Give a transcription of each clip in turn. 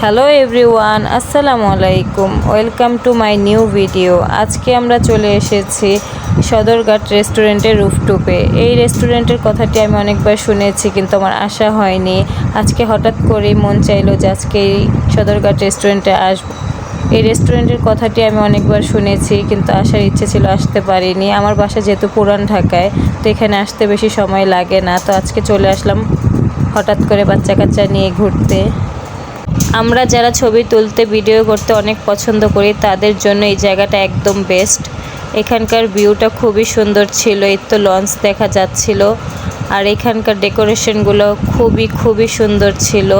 Hello everyone, আসসালামু আলাইকুম। Welcome to my new video. আজকে আমরা চলে এসেছি সদরঘাট রেস্টুরেন্টের রুফটপে। এই রেস্টুরেন্টের কথাটি আমি অনেকবার শুনেছি, কিন্তু আমার আসা হয়নি। আজকে হঠাৎ করেই মন চাইলো যে আজকে এই সদরঘাট রেস্টুরেন্টে আসবো। এই রেস্টুরেন্টের কথাটি আমি অনেকবার শুনেছি, কিন্তু আসার ইচ্ছে ছিল, আসতে পারিনি। আমার বাসা যেহেতু পুরান ঢাকায়, তো এখানে আসতে বেশি সময় লাগে না। তো আজকে চলে আসলাম হঠাৎ করে বাচ্চা কাচ্চা নিয়ে ঘুরতে। আমরা যারা ছবি তুলতে ভিডিও করতে অনেক পছন্দ করি, তাদের জন্য এই জায়গাটা একদম বেস্ট। এখানকার ভিউটা খুবই সুন্দর ছিল। এই তো লঞ্চ দেখা যাচ্ছিল, আর এখানকার ডেকোরেশনগুলো খুবই সুন্দর ছিল।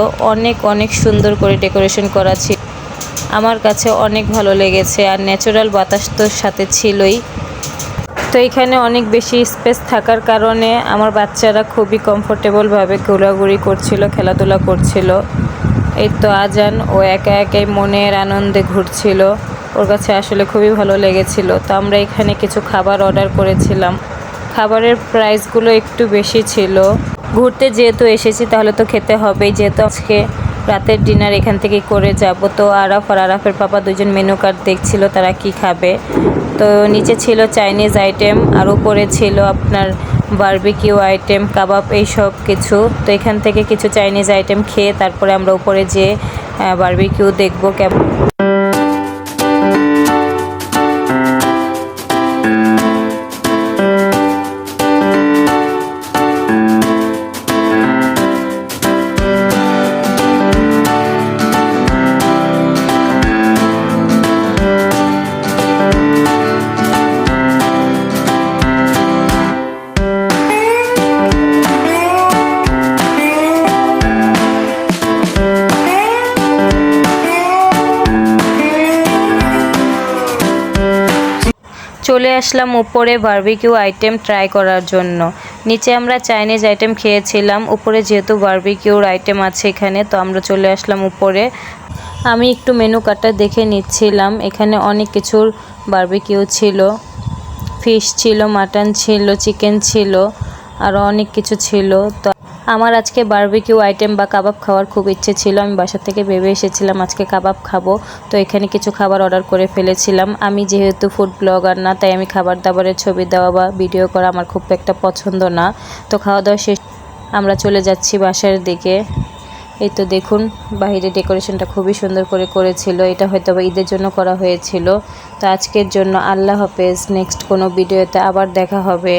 অনেক সুন্দর করে ডেকোরেশন করা ছিল। আমার কাছে অনেক ভালো লেগেছে, আর ন্যাচারাল বাতাস তো সাথে ছিলই। তো এখানে অনেক বেশি স্পেস থাকার কারণে আমার বাচ্চারা খুবই কমফোর্টেবলভাবে ঘোরাঘুরি করছিল, খেলাধুলা করছিল। এই তো আজান, ও একা একাই মনের আনন্দে ঘুরছিল। ওর কাছে আসলে খুবই ভালো লেগেছিল। তো আমরা এখানে কিছু খাবার অর্ডার করেছিলাম। খাবারের প্রাইসগুলো একটু বেশি ছিল। ঘুরতে যেহেতু এসেছি, তাহলে তো খেতে হবেই। যেহেতু আজকে রাতের ডিনার এখান থেকেই করে যাব। তো আরাফ আর আরাফের পাপা দুজন মেনু কার্ড দেখছিল তারা কি খাবে। তো নিচে ছিল চাইনিজ আইটেম, আর উপরে ছিল আপনার বারবিকিউ আইটেম, কাবাব, এই সব কিছু। তো এখান থেকে কিছু চাইনিজ আইটেম খেয়ে তারপরে আমরা উপরে যেয়ে বারবিকিউ দেখবো কেমন। চলে আসলাম উপরে বারবিকিউ আইটেম ট্রাই করার জন্য। নিচে আমরা চাইনিজ আইটেম খেয়েছিলাম, উপরে যেহেতু বারবিকিউর আইটেম আছে এখানে, তো আমরা চলে আসলাম উপরে। আমি একটু মেনু কার্ডটা দেখে নিচ্ছিলাম। এখানে অনেক কিছুর বারবিকিউ ছিল, ফিশ ছিল, মাটন ছিল, চিকেন ছিল, আরও অনেক কিছু ছিল। তো আমার আজকে বারবিকিউ আইটেম বা কাবাব খাওয়ার খুব ইচ্ছে ছিল। আমি বাসা থেকে ভেবে এসেছিলাম আজকে কাবাব খাবো। তো এখানে কিছু খাবার অর্ডার করে ফেলেছিলাম। আমি যেহেতু ফুড ব্লগার না, তাই আমি খাবার দাবারের ছবি দেওয়া বা ভিডিও করা আমার খুব একটা পছন্দ না। তো খাওয়া দাওয়া শেষ, আমরা চলে যাচ্ছি বাসার দিকে। এই তো দেখুন, বাইরে ডেকোরেশনটা খুবই সুন্দর করে করেছিল। এটা হয়তো বা ঈদের জন্য করা হয়েছিল। তো আজকের জন্য আল্লাহ হাফেজ। নেক্সট কোনো ভিডিওতে আবার দেখা হবে।